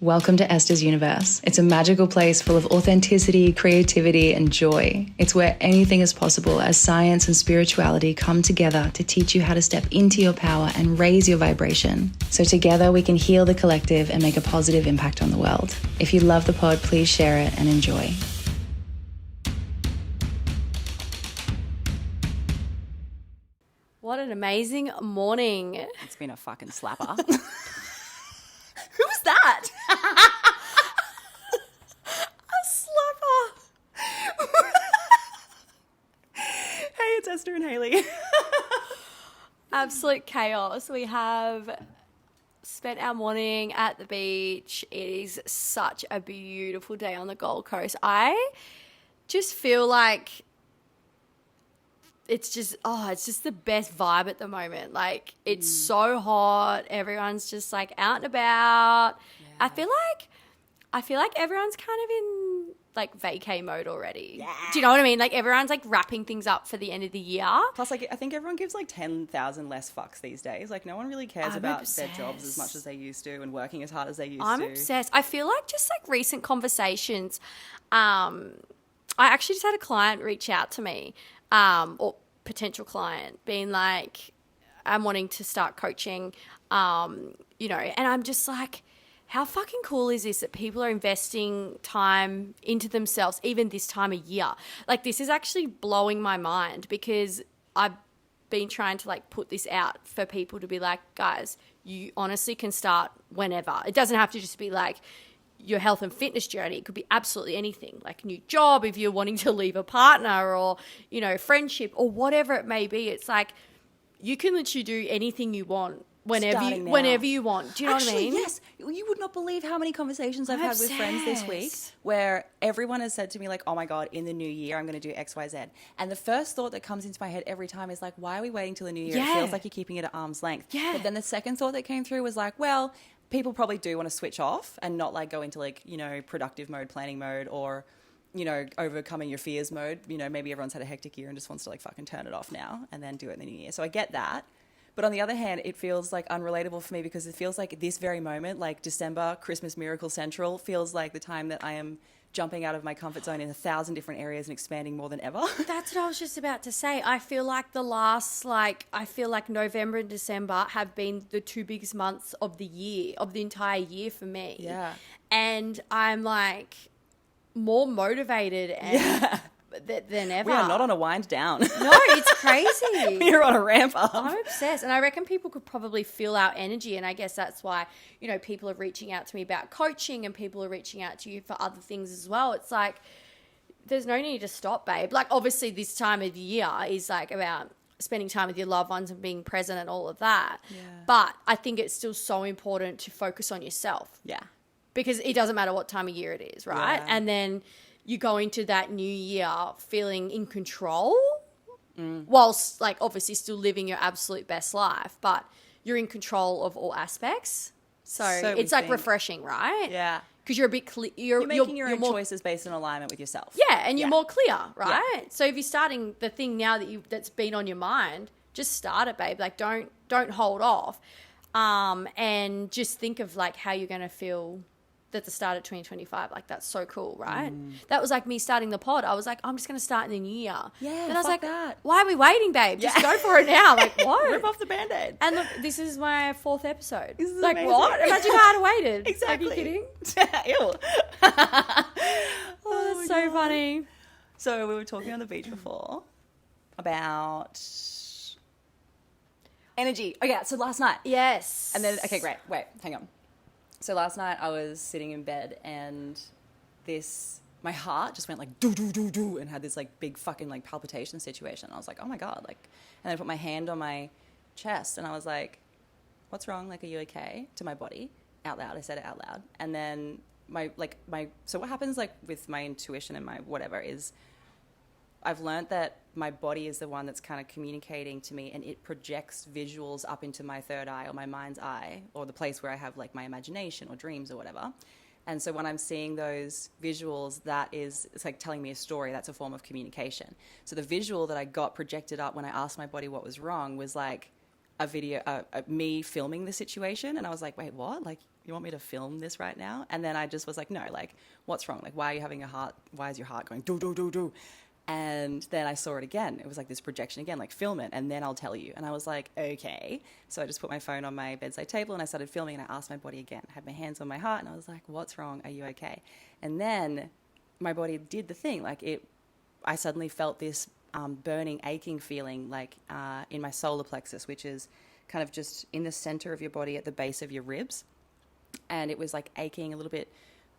Welcome to Esther's Universe. It's a magical place full of authenticity, creativity, and joy. It's where anything is possible as science and spirituality come together to teach you how to step into your power and raise your vibration. So together we can heal the collective and make a positive impact on the world. If you love the pod, please share it and enjoy. What an amazing morning. It's been a fucking slapper. Who's that? A slapper. Hey, it's Esther and Hayley. Absolute chaos. We have spent our morning at the beach. It is such a beautiful day on the Gold Coast. I just feel like it's just the best vibe at the moment. Like, it's so hot. Everyone's just like out and about. Yeah. I feel like everyone's kind of in like vacay mode already. Yeah. Do you know what I mean? Like, everyone's like wrapping things up for the end of the year. Plus, like, I think everyone gives like 10,000 less fucks these days. Like, no one really cares about their jobs as much as they used to and working as hard as they used to. I'm obsessed. I feel like just like recent conversations, I actually just had a client reach out to me, or potential client being like, I'm wanting to start coaching, and I'm just like, how fucking cool is this that people are investing time into themselves even this time of year? Like, this is actually blowing my mind because I've been trying to like put this out for people to be like, guys, you honestly can start whenever. It doesn't have to just be like your health and fitness journey. It could be absolutely anything, like a new job, if you're wanting to leave a partner, or, friendship, or whatever it may be. It's like, you can literally do anything you want whenever you want. Do you know what I mean? Yes. You would not believe how many conversations I've had with friends this week where everyone has said to me like, oh my God, in the new year, I'm going to do X, Y, Z. And the first thought that comes into my head every time is like, why are we waiting till the new year? Yeah. It feels like you're keeping it at arm's length. Yeah. But then the second thought that came through was like, well, people probably do want to switch off and not like go into like, productive mode, planning mode, or, overcoming your fears mode. Maybe everyone's had a hectic year and just wants to like fucking turn it off now and then do it in the new year. So I get that. But on the other hand, it feels like unrelatable for me because it feels like this very moment, like December, Christmas Miracle Central, feels like the time that I am jumping out of my comfort zone in 1,000 different areas and expanding more than ever. That's what I was just about to say. I feel like November and December have been the two biggest months of the year, of the entire year for me. Yeah. And I'm like more motivated than ever. We are not on a wind down. No, it's crazy. We're on a ramp up. I'm obsessed. And I reckon people could probably feel our energy. And I guess that's why, people are reaching out to me about coaching, and people are reaching out to you for other things as well. It's like, there's no need to stop, babe. Like, obviously this time of year is like about spending time with your loved ones and being present and all of that. Yeah. But I think it's still so important to focus on yourself. Yeah. Because it doesn't matter what time of year it is, right? Yeah. And then you go into that new year feeling in control, whilst like obviously still living your absolute best life, but you're in control of all aspects. So it's like refreshing, right? Yeah. Because you're a bit clear. You're making your own choices based in alignment with yourself. Yeah, and you're more clear, right? Yeah. So if you're starting the thing now that's been on your mind, just start it, babe. Like, don't hold off, and just think of like how you're going to feel at the start of 2025. Like, that's so cool, right? That was like me starting the pod. I was like, I'm just going to start in the new year. Yeah, and I was like, why are we waiting, babe? Just go for it now. Like, what? Rip off the Band-Aid. And look, this is my 4th episode. This is like, amazing. what? Imagine how I'd waited. Exactly. Are you kidding? Ew. Oh, that's so funny. So we were talking on the beach before about energy. Oh, yeah. So last night. Yes. And then, okay, great. Wait, hang on. So last night I was sitting in bed and my heart just went like do do do do and had this like big fucking like palpitation situation. I was like, oh my God, like, and then I put my hand on my chest and I was like, what's wrong? Like, are you okay? To my body, out loud. I said it out loud. And then so what happens like with my intuition and my whatever is I've learned that my body is the one that's kind of communicating to me, and it projects visuals up into my third eye or my mind's eye, or the place where I have like my imagination or dreams or whatever. And so when I'm seeing those visuals, it's like telling me a story. That's a form of communication. So the visual that I got projected up when I asked my body what was wrong was like a video, me filming the situation. And I was like, wait, what? Like, you want me to film this right now? And then I just was like, no, like, what's wrong? Like, why are you having a heart? Why is your heart going do, do, do, do? And then I saw it again. It was like this projection again, like, film it and then I'll tell you. And I was like, okay. So I just put my phone on my bedside table and I started filming and I asked my body again. I had my hands on my heart and I was like, what's wrong? Are you okay? And then my body did the thing. Like, I suddenly felt this burning, aching feeling, like in my solar plexus, which is kind of just in the center of your body at the base of your ribs. And it was like aching, a little bit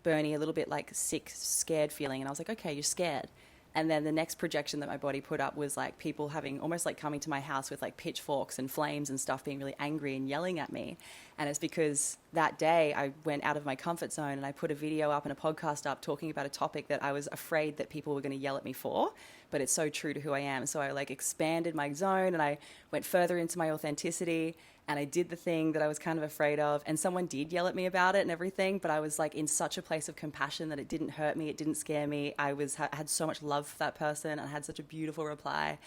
burny, a little bit like sick, scared feeling. And I was like, okay, you're scared. And then the next projection that my body put up was like people having almost like coming to my house with like pitchforks and flames and stuff, being really angry and yelling at me. And it's because that day I went out of my comfort zone and I put a video up and a podcast up talking about a topic that I was afraid that people were going to yell at me for, but it's so true to who I am. So I like expanded my zone and I went further into my authenticity and I did the thing that I was kind of afraid of, and someone did yell at me about it and everything, but I was like in such a place of compassion that it didn't hurt me, it didn't scare me. I had so much love for that person and I had such a beautiful reply,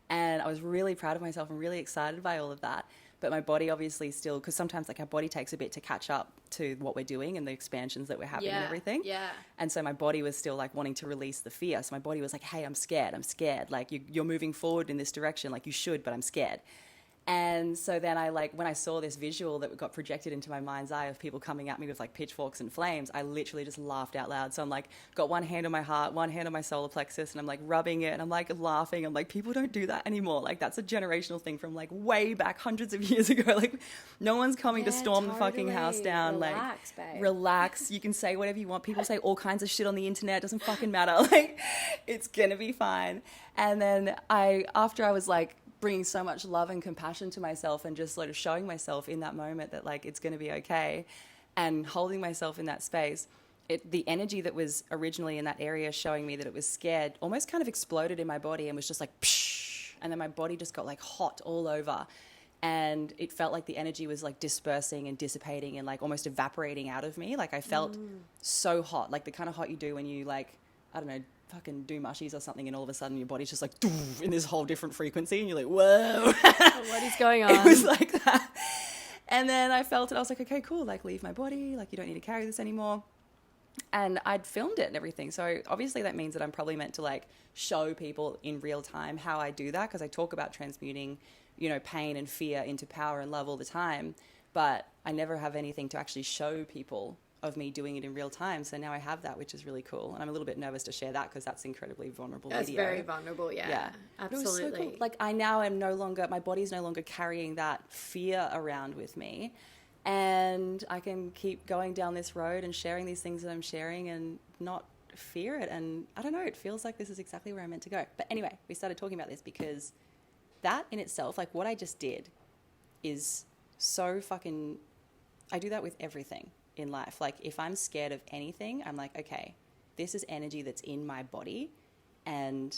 and I was really proud of myself and really excited by all of that. But my body obviously still, because sometimes like our body takes a bit to catch up to what we're doing and the expansions that we're having and everything. Yeah. And so my body was still like wanting to release the fear. So my body was like, hey, I'm scared. Like you're moving forward in this direction. Like you should, but I'm scared. And so then I like, when I saw this visual that got projected into my mind's eye of people coming at me with like pitchforks and flames, I literally just laughed out loud. So I'm like, got one hand on my heart, one hand on my solar plexus, and I'm like rubbing it and I'm like laughing. I'm like, people don't do that anymore. Like that's a generational thing from like way back hundreds of years ago. Like no one's coming to storm the fucking house down. Relax, like babe. Relax. You can say whatever you want. People say all kinds of shit on the internet. It doesn't fucking matter. Like it's gonna be fine. And then after I was like, bringing so much love and compassion to myself and just sort of showing myself in that moment that like it's going to be okay and holding myself in that space, the energy that was originally in that area showing me that it was scared almost kind of exploded in my body and was just like psh, and then my body just got like hot all over and it felt like the energy was like dispersing and dissipating and like almost evaporating out of me. Like I felt so hot, like the kind of hot you do when you like, I don't know, fucking do mushies or something and all of a sudden your body's just like in this whole different frequency and you're like, whoa. What is going on? It was like that. And then I felt it. I was like, okay, cool. Like leave my body. Like you don't need to carry this anymore. And I'd filmed it and everything. So obviously that means that I'm probably meant to like show people in real time how I do that, because I talk about transmuting, you know, pain and fear into power and love all the time. But I never have anything to actually show people of me doing it in real time. So now I have that, which is really cool. And I'm a little bit nervous to share that because that's incredibly vulnerable That's video. very vulnerable, yeah. Absolutely. So cool. Like I now am my body's no longer carrying that fear around with me. And I can keep going down this road and sharing these things that I'm sharing and not fear it. And I don't know, it feels like this is exactly where I'm meant to go. But anyway, we started talking about this because that in itself, like what I just did is so fucking, I do that with everything in life. Like if I'm scared of anything, I'm like, okay, this is energy that's in my body and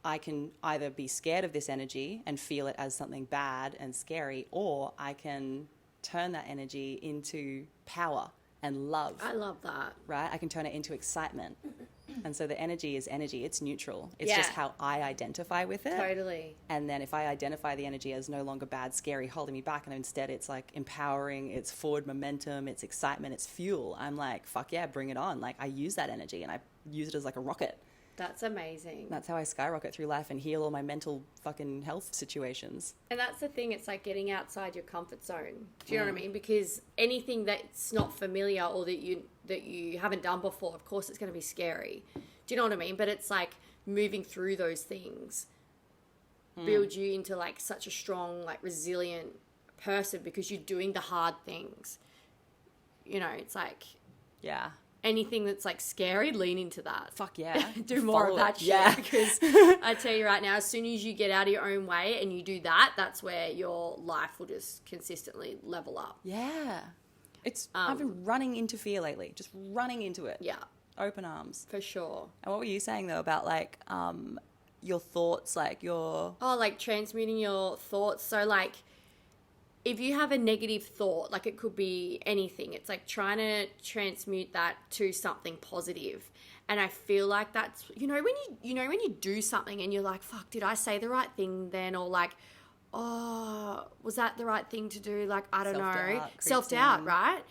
I can either be scared of this energy and feel it as something bad and scary, or I can turn that energy into power and love. I love that. Right? I can turn it into excitement. And so the energy is energy. It's neutral. It's just how I identify with it. Totally. And then if I identify the energy as no longer bad, scary, holding me back, and instead it's like empowering, it's forward momentum, it's excitement, it's fuel, I'm like, fuck yeah, bring it on. Like I use that energy and I use it as like a rocket. That's amazing. That's how I skyrocket through life and heal all my mental fucking health situations. And that's the thing, it's like getting outside your comfort zone. Do you know what I mean? Because anything that's not familiar or that you haven't done before, of course it's going to be scary. Do you know what I mean? But it's like moving through those things builds you into like such a strong, like resilient person because you're doing the hard things. You know, it's like anything that's like scary, lean into that. Fuck yeah. Do more of that shit. Yeah. Because I tell you right now, as soon as you get out of your own way and you do that, that's where your life will just consistently level up. Yeah. I've been running into fear lately, just running into it. Yeah. Open arms. For sure. And what were you saying though about like your thoughts, like your... Oh, like transmuting your thoughts. So like if you have a negative thought, like it could be anything, it's like trying to transmute that to something positive. And I feel like that's, when you do something and you're like, fuck, did I say the right thing then? Or like, oh, was that the right thing to do? Like, I don't know. Self-doubt, right?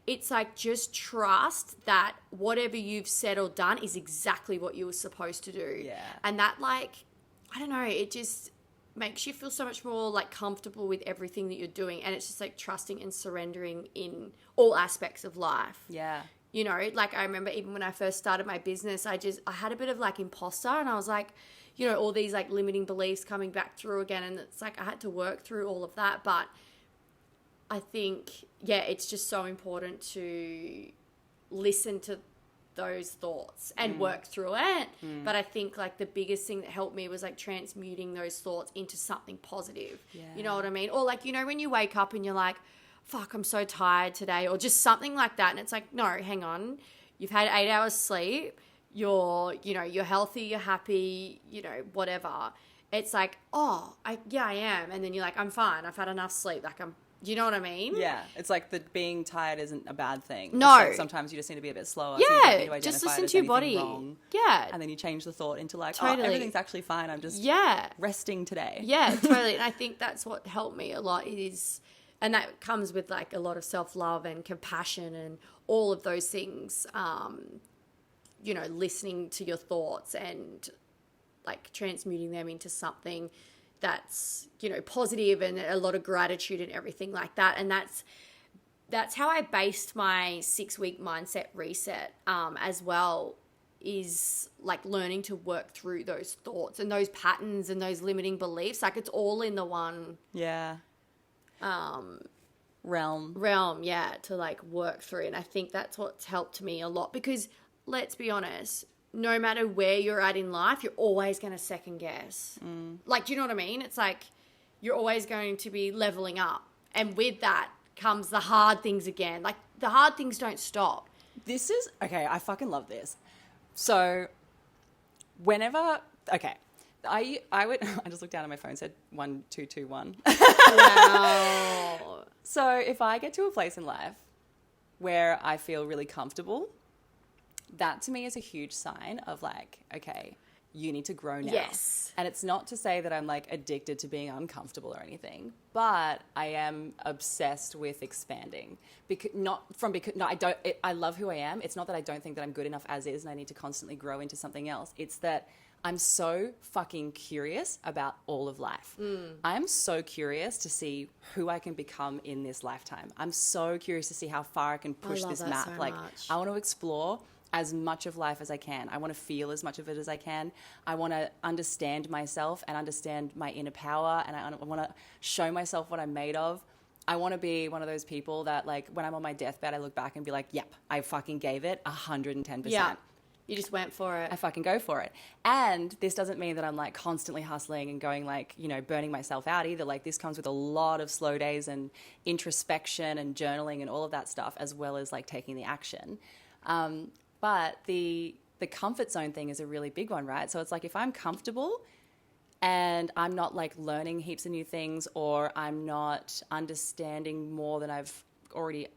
it's like just trust that whatever you've said or done is exactly what you were supposed to do. Yeah. And that, like, I don't know, it just makes you feel so much more like comfortable with everything that you're doing. And it's just like trusting and surrendering in all aspects of life. Yeah. You know, like I remember even when I first started my business, I had a bit of like imposter, and I was like, you know, all these like limiting beliefs coming back through again. And it's like I had to work through all of that. But I think, yeah, it's just so important to listen to those thoughts and work through it. But I think like the biggest thing that helped me was like transmuting those thoughts into something positive. Yeah. You know what I mean? Or like, you know, when you wake up and you're like, fuck, I'm so tired today, or just something like that. And it's like, no, hang on. You've had 8 hours sleep. You're healthy, you're happy, you know, whatever. It's like, I am. And then you're like, I'm fine. I've had enough sleep. Like you know what I mean? Yeah. It's like the being tired isn't a bad thing. No. It's like sometimes you just need to be a bit slower. So you don't need to just identify listen it as to your anything body. wrong. Yeah. And then you change the thought into like, Totally. everything's actually fine. I'm just resting today. Yeah, totally. And I think that's what helped me a lot and that comes with like a lot of self-love and compassion and all of those things, you know, listening to your thoughts and like transmuting them into something that's, you know, positive and a lot of gratitude and everything like that. And that's how I based my 6-week mindset reset as well, is like learning to work through those thoughts and those patterns and those limiting beliefs. Like it's all in the one realm, yeah, to like work through. And I think that's what's helped me a lot, because let's be honest, no matter where you're at in life, you're always going to second guess. Like, do you know what I mean? It's like you're always going to be leveling up. And with that comes the hard things again. Like the hard things don't stop. This is, okay, I fucking love this. So whenever, okay, I just looked down at my phone and said 1221. Wow. So if I get to a place in life where I feel really comfortable, that to me is a huge sign of like, okay, you need to grow now. Yes. And it's not to say that I'm like addicted to being uncomfortable or anything, but I am obsessed with expanding. I love who I am. It's not that I don't think that I'm good enough as is and I need to constantly grow into something else. It's that I'm so fucking curious about all of life. I'm so curious to see who I can become in this lifetime. I'm so curious to see how far I can push this map. So like much. I want to explore as much of life as I can. I want to feel as much of it as I can. I want to understand myself and understand my inner power, and I want to show myself what I'm made of. I want to be one of those people that, like, when I'm on my deathbed, I look back and be like, yep, I fucking gave it 110%. Yeah. You just went for it. I fucking go for it. And this doesn't mean that I'm like constantly hustling and going like, you know, burning myself out either. Like this comes with a lot of slow days and introspection and journaling and all of that stuff, as well as like taking the action. But the comfort zone thing is a really big one, right? So it's like if I'm comfortable and I'm not like learning heaps of new things, or I'm not understanding more than I already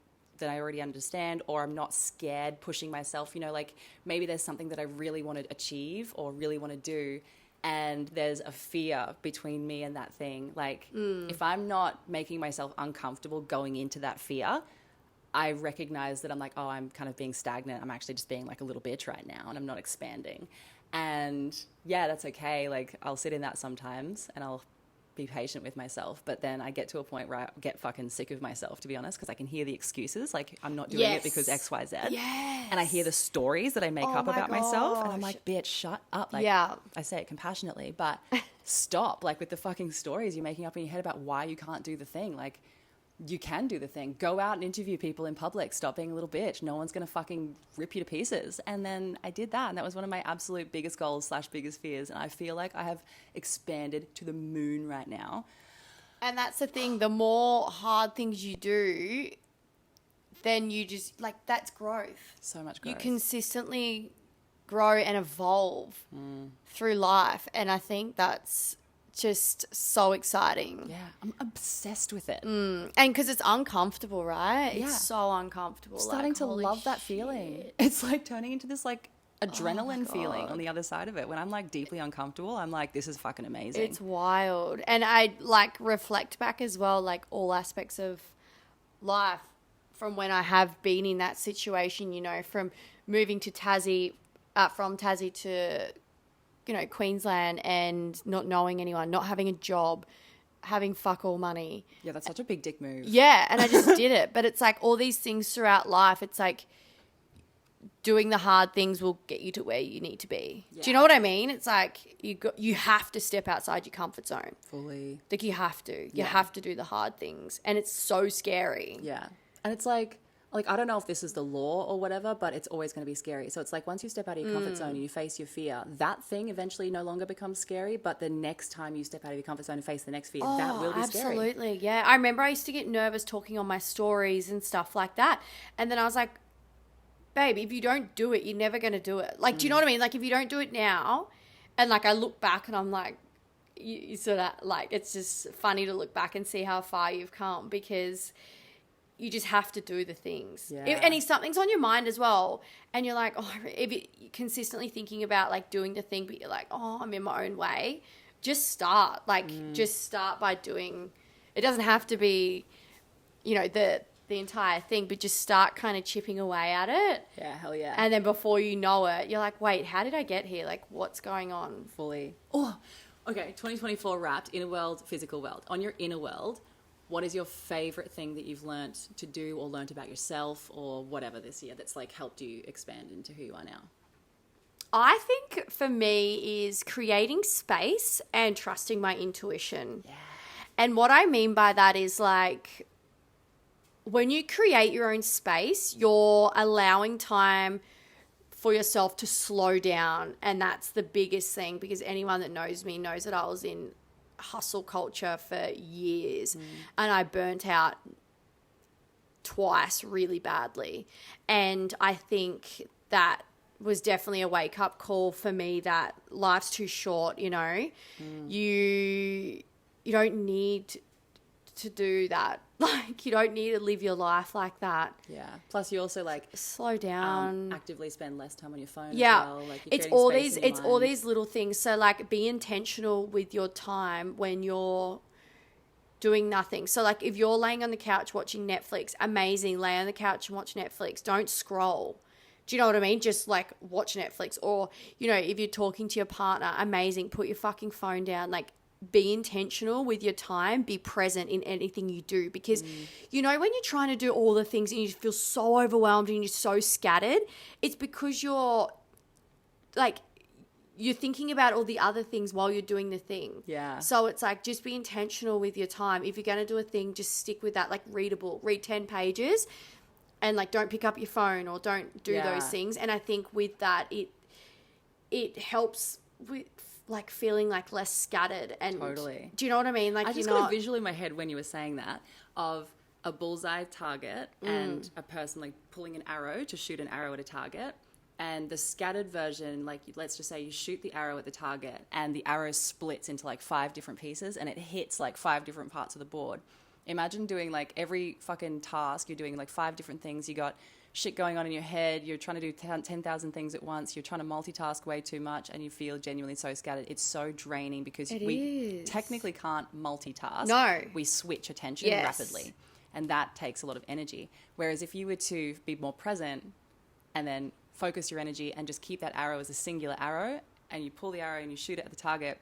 understand, or I'm not scared pushing myself, you know, like maybe there's something that I really want to achieve or really want to do, and there's a fear between me and that thing. Like if I'm not making myself uncomfortable going into that fear, I recognize that I'm like, oh, I'm kind of being stagnant. I'm actually just being like a little bitch right now and I'm not expanding. And yeah, that's okay. Like I'll sit in that sometimes and I'll be patient with myself. But then I get to a point where I get fucking sick of myself, to be honest, because I can hear the excuses. Like I'm not doing it because X, Y, Z. Yes. And I hear the stories that I make up about myself. And I'm like, bitch, shut up. Like I say it compassionately, but stop. Like with the fucking stories you're making up in your head about why you can't do the thing. Like you can do the thing. Go out and interview people in public. Stop being a little bitch. No one's going to fucking rip you to pieces. And then I did that. And that was one of my absolute biggest goals / biggest fears. And I feel like I have expanded to the moon right now. And that's the thing. The more hard things you do, then you just, like, that's growth. So much growth. You consistently grow and evolve through life. And I think that's just so exciting. Yeah, I'm obsessed with it. And because it's uncomfortable, right? Yeah. It's so uncomfortable. Starting to love that feeling. It's like turning into this like adrenaline feeling God. on the other side of it. When I'm like deeply uncomfortable, I'm like, this is fucking amazing. It's wild. And I like reflect back as well, like all aspects of life from when I have been in that situation, you know, from moving to Tassie, from Tassie to, you know, Queensland and not knowing anyone, not having a job, having fuck all money. Yeah, that's such a big dick move. Yeah, and I just did it. But it's like all these things throughout life, it's like doing the hard things will get you to where you need to be. Yeah. Do you know what I mean? It's like you have to step outside your comfort zone. Fully. Like you have to. You have to do the hard things. And it's so scary. Yeah. And it's like I don't know if this is the law or whatever, but it's always going to be scary. So it's like once you step out of your comfort zone and you face your fear, that thing eventually no longer becomes scary. But the next time you step out of your comfort zone and face the next fear, that will be scary. Absolutely. Yeah. I remember I used to get nervous talking on my stories and stuff like that. And then I was like, babe, if you don't do it, you're never going to do it. Like, do you know what I mean? Like if you don't do it now, and like I look back and I'm like, you sort of like, it's just funny to look back and see how far you've come because you just have to do the things. Yeah. And if something's on your mind as well, and you're like, oh, if you're consistently thinking about like doing the thing, but you're like, oh, I'm in my own way, just start. Like, just start by doing. It doesn't have to be, you know, the entire thing, but just start kind of chipping away at it. Yeah, hell yeah. And then before you know it, you're like, wait, how did I get here? Like, what's going on? Fully. Oh, okay. 2024 wrapped, inner world, physical world. On your inner world, what is your favorite thing that you've learned to do or learned about yourself or whatever this year that's like helped you expand into who you are now? I think for me is creating space and trusting my intuition. Yeah. And what I mean by that is like when you create your own space, you're allowing time for yourself to slow down. And that's the biggest thing because anyone that knows me knows that I was in hustle culture for years and I burnt out twice really badly. And I think that was definitely a wake up call for me that life's too short, you know. You don't need to do that. Like you don't need to live your life like that. Yeah. Plus you also like slow down. Actively spend less time on your phone as well. Like it's all these little things. So like be intentional with your time when you're doing nothing. So like if you're laying on the couch watching Netflix, amazing, lay on the couch and watch Netflix. Don't scroll. Do you know what I mean? Just like watch Netflix. Or, you know, if you're talking to your partner, amazing, put your fucking phone down. Like be intentional with your time, be present in anything you do because, you know, when you're trying to do all the things and you feel so overwhelmed and you're so scattered, it's because you're thinking about all the other things while you're doing the thing. Yeah. So it's like, just be intentional with your time. If you're going to do a thing, just stick with that, like read 10 pages and like, don't pick up your phone or don't do those things. And I think with that, it helps with like feeling like less scattered and totally. Do you know what I mean? Like I just got a visual in my head when you were saying that of a bullseye target and a person like pulling an arrow to shoot an arrow at a target, and the scattered version, like let's just say you shoot the arrow at the target and the arrow splits into like 5 different pieces and it hits like 5 different parts of the board. Imagine doing like every fucking task, you're doing like 5 different things. You got shit going on in your head, you're trying to do 10,000 things at once, you're trying to multitask way too much and you feel genuinely so scattered. It's so draining because we technically can't multitask. No. We switch attention rapidly and that takes a lot of energy. Whereas if you were to be more present and then focus your energy and just keep that arrow as a singular arrow and you pull the arrow and you shoot it at the target,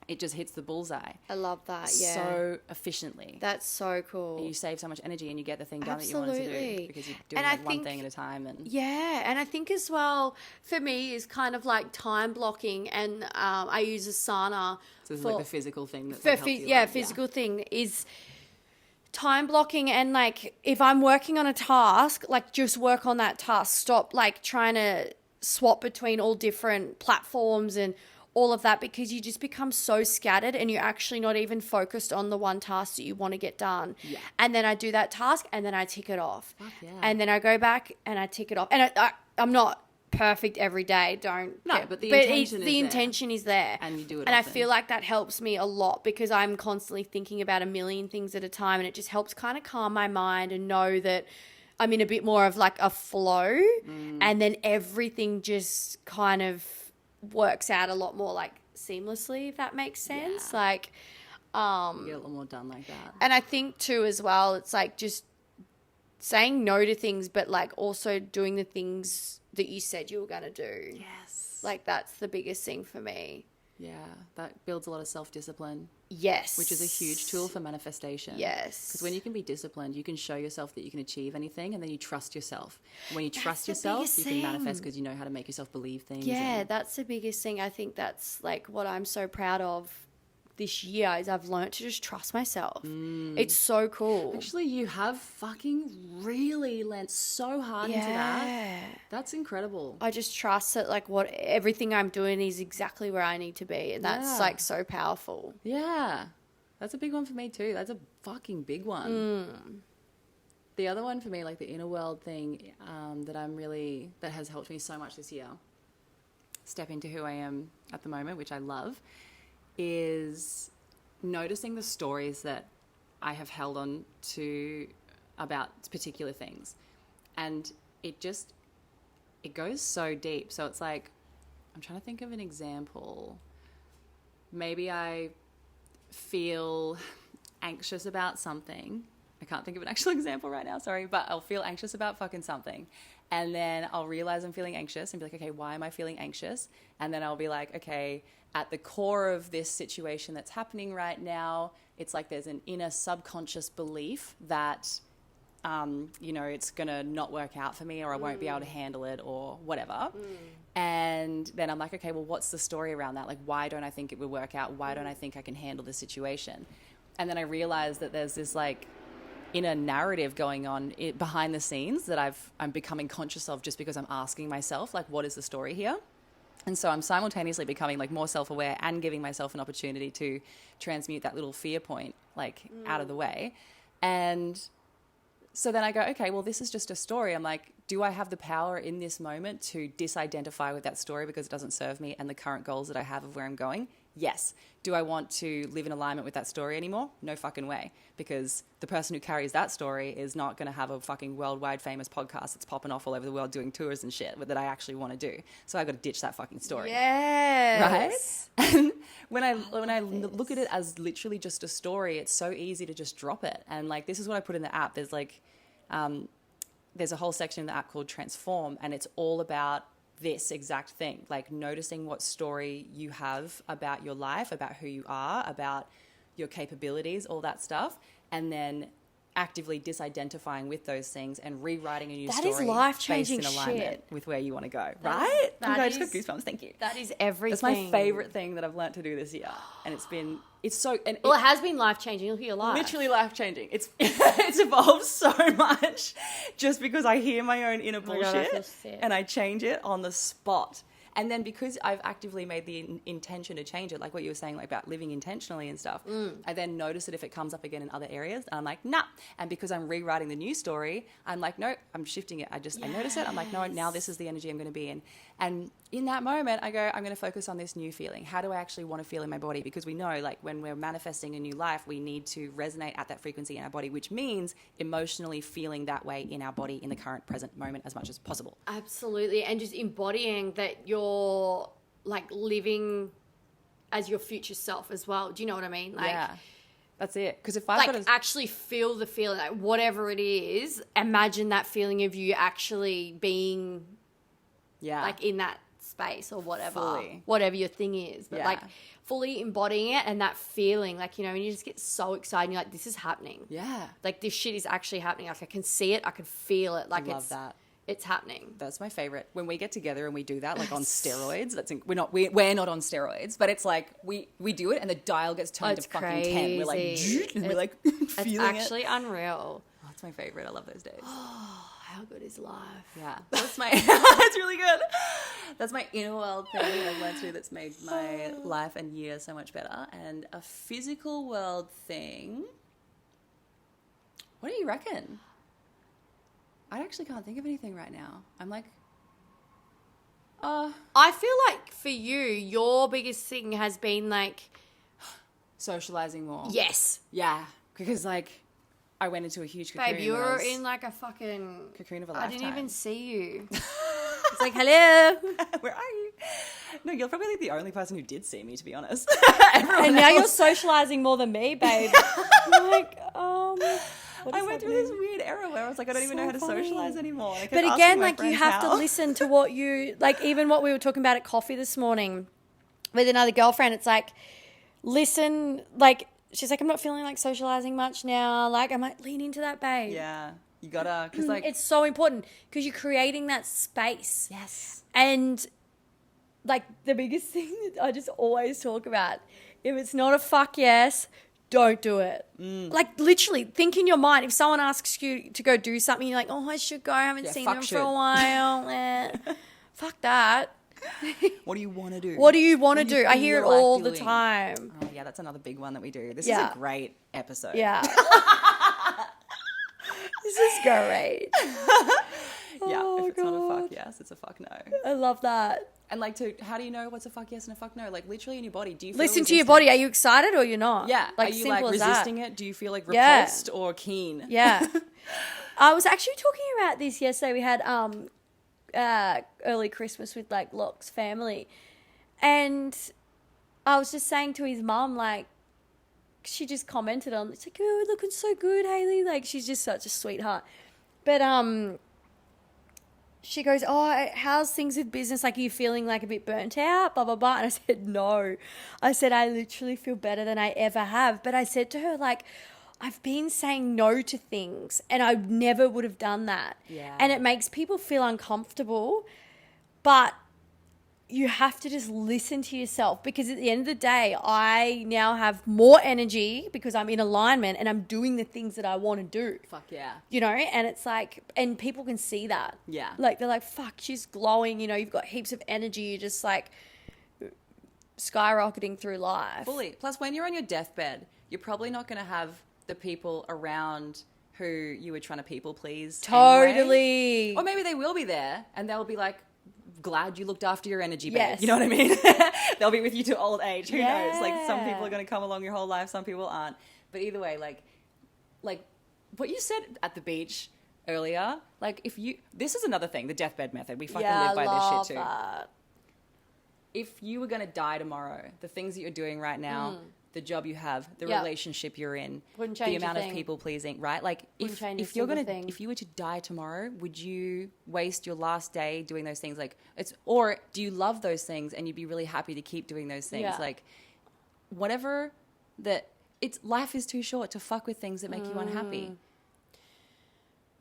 it just hits the bullseye. I love that, yeah. So efficiently. That's so cool. And you save so much energy and you get the thing done that you wanted to do because you're doing one thing at a time. And yeah, and I think as well, for me, is kind of like time blocking and I use Asana. So this is like the physical thing that helps you. Yeah, physical thing is time blocking and like if I'm working on a task, like just work on that task. Stop like trying to swap between all different platforms and all of that because you just become so scattered and you're actually not even focused on the one task that you want to get done. Yeah. And then I do that task and then I tick it off. Fuck yeah. And then I go back and I tick it off. And I'm not perfect every day. But the intention is there. And you do it And often. I feel like that helps me a lot because I'm constantly thinking about a million things at a time and it just helps kind of calm my mind and know that I'm in a bit more of like a flow and then everything just kind of works out a lot more like seamlessly, if that makes sense. Yeah. Like you get a lot more done like that. And I think too as well, it's like just saying no to things, but like also doing the things that you said you were going to do. Yes. Like that's the biggest thing for me. Yeah, that builds a lot of self-discipline. Yes. Which is a huge tool for manifestation. Yes. Because when you can be disciplined, you can show yourself that you can achieve anything, and then you trust yourself. When you trust yourself, you can manifest because you know how to make yourself believe things. Yeah, that's the biggest thing. I think that's like what I'm so proud of this year is I've learned to just trust myself. It's so cool. Actually, you have fucking really learnt so hard into that. That's incredible. I just trust that like everything I'm doing is exactly where I need to be, and that's like so powerful. Yeah. That's a big one for me too. That's a fucking big one. The other one for me, like the inner world thing, that has helped me so much this year, step into who I am at the moment, which I love, is noticing the stories that I have held on to about particular things. And it goes so deep. So it's like, I'm trying to think of an example. Maybe I feel anxious about something. I can't think of an actual example right now, sorry, but I'll feel anxious about fucking something. And then I'll realize I'm feeling anxious and be like, okay, why am I feeling anxious? And then I'll be like, okay, at the core of this situation that's happening right now, it's like there's an inner subconscious belief that, it's going to not work out for me, or I won't be able to handle it, or whatever. And then I'm like, okay, well, what's the story around that? Like, why don't I think it will work out? Why don't I think I can handle the situation? And then I realize that there's this like inner narrative going on behind the scenes that I'm becoming conscious of just because I'm asking myself, like, what is the story here? And so I'm simultaneously becoming like more self-aware and giving myself an opportunity to transmute that little fear point like out of the way. And so then I go, okay, well, this is just a story. I'm like, do I have the power in this moment to disidentify with that story because it doesn't serve me and the current goals that I have of where I'm going? Yes. Do I want to live in alignment with that story anymore? No fucking way. Because the person who carries that story is not going to have a fucking worldwide famous podcast that's popping off all over the world doing tours and shit that I actually want to do. So I got to ditch that fucking story. Yes. Right? And when I look at it as literally just a story, it's so easy to just drop it. And like, this is what I put in the app. There's like, there's a whole section in the app called Transform, and it's all about this exact thing, like noticing what story you have about your life, about who you are, about your capabilities, all that stuff, and then actively disidentifying with those things and rewriting a new story. That is life-changing based in alignment shit. with where you want to go, right? I just got goosebumps. Thank you. That is everything. That's my favorite thing that I've learned to do this year, and it has been life-changing. Look at your life. Literally life-changing. It's evolved so much just because I hear my own inner bullshit and I change it on the spot. And then because I've actively made the intention to change it, like what you were saying, like about living intentionally and stuff, I then notice it if it comes up again in other areas. And I'm like, nah. And because I'm rewriting the new story, I'm like, no, I'm shifting it. I notice it. I'm like, no, now this is the energy I'm going to be in. And in that moment, I go, I'm going to focus on this new feeling. How do I actually want to feel in my body? Because we know, like, when we're manifesting a new life, we need to resonate at that frequency in our body, which means emotionally feeling that way in our body in the current present moment as much as possible. Absolutely. And just embodying that you're, like, living as your future self as well. Do you know what I mean? Like, yeah. That's it. Because if I've got to actually feel the feeling, like, whatever it is, imagine that feeling of you actually being... Yeah. Like in that space or whatever. Fully. Whatever your thing is. But like fully embodying it and that feeling, like, you know, and you just get so excited and you're like, this is happening. Yeah. Like this shit is actually happening. Like I can see it, I can feel it. Like I love that. It's happening. That's my favorite. When we get together and we do that, like on steroids, we're not on steroids, but it's like we do it and the dial gets turned to fucking 10. We're like, and we're like feeling it. It's actually unreal. Oh, it's my favorite. I love those days. How good is life? Yeah, that's my. That's really good. That's my inner world thing that I've learned to do that's made my life and year so much better. And a physical world thing. What do you reckon? I actually can't think of anything right now. I'm like, I feel like for you, your biggest thing has been like socializing more. Yes. Yeah, because like. I went into a huge cocoon. Babe, you were in like a fucking... cocoon of a lifetime. I didn't even see you. It's like, hello. Where are you? No, you're probably like the only person who did see me, to be honest. And now you're socializing more than me, babe. I'm like, I went through this weird era where I was like, I don't even know how to socialize anymore. I kept But asking again, my like, you friends have how. to listen to what you, like, even what we were talking about at coffee this morning with another girlfriend, it's like, listen, like, she's like, I'm not feeling like socializing much now. Like, I'm like, lean into that, babe. Yeah, you gotta, because like, It's so important because you're creating that space. yes. And like the biggest thing that I just always talk about, if it's not a fuck yes, don't do it. Like, literally, think in your mind, if someone asks you to go do something, you're like, oh, I should go. I haven't seen them for a while. Fuck that. What do you want to do? What do you want to What do you do? I feel hear it like all the doing? time. Oh yeah, that's another big one that we do. This is Yeah. a great episode. Yeah. This is great. Yeah, Oh, if it's not a God. fuck yes, it's a fuck no. I love that. And like, how do you know what's a fuck yes and a fuck no? Like, literally in your body. Do you feel Listen to your resistance? body. Are you excited or you're not? Yeah. Like, Are you simple like as that. resisting it? Do you feel like Yeah. repulsed or keen? Yeah. I was actually talking about this yesterday. We had early Christmas with like Locke's family. And I was just saying to his mum, like, she just commented on, it's like, oh, looking so good, Hayley. Like, she's just such a sweetheart. But she goes, oh, how's things with business? Like, are you feeling like a bit burnt out? Blah, blah, blah. And I said, no. I said, I literally feel better than I ever have. But I said to her, like, I've been saying no to things and I never would have done that. Yeah. And it makes people feel uncomfortable. But you have to just listen to yourself, because at the end of the day, I now have more energy because I'm in alignment and I'm doing the things that I want to do. Fuck yeah. You know, and it's like, and people can see that. Yeah. Like, they're like, fuck, she's glowing, you know, you've got heaps of energy, you're just like skyrocketing through life. Fully. Plus, when you're on your deathbed, you're probably not going to have the people around who you were trying to people please. Totally. Anyway. Or maybe they will be there and they'll be like, glad you looked after your energy, babe. Yes. You know what I mean? They'll be with you to old age. Who Yeah. knows? Like, some people are going to come along your whole life, some people aren't. But either way, like what you said at the beach earlier, like, this is another thing, the deathbed method. We fucking live by this shit too. That. If you were going to die tomorrow, the things that you're doing right now, the job you have, the Yep. relationship you're in, Wouldn't the change a amount of thing. people pleasing, right? Like, Wouldn't change a if you're single gonna thing. if you were to die tomorrow, would you waste your last day doing those things? Like, or do you love those things and you'd be really happy to keep doing those things? Yeah. Like, whatever that life is too short to fuck with things that make you unhappy.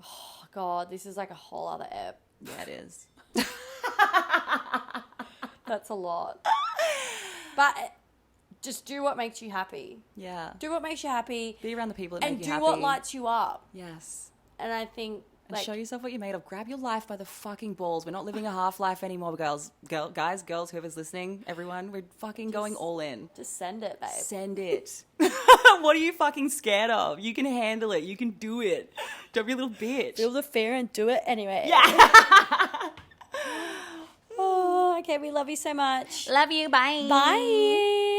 Oh, God, this is like a whole other ep. Yeah, it is. That's a lot. But just do what makes you happy. Yeah. Do what makes you happy. Be around the people that And make do you happy. what lights you up. Yes. And I think, And like, show yourself what you're made of. Grab your life by the fucking balls. We're not living a half life anymore, guys, girls, whoever's listening, everyone. We're fucking going all in. just send it, babe. Send it. What are you fucking scared of? You can handle it. You can do it. Don't be a little bitch. Feel the fear and do it anyway. Yeah. Oh, okay. We love you so much. Love you. Bye. Bye.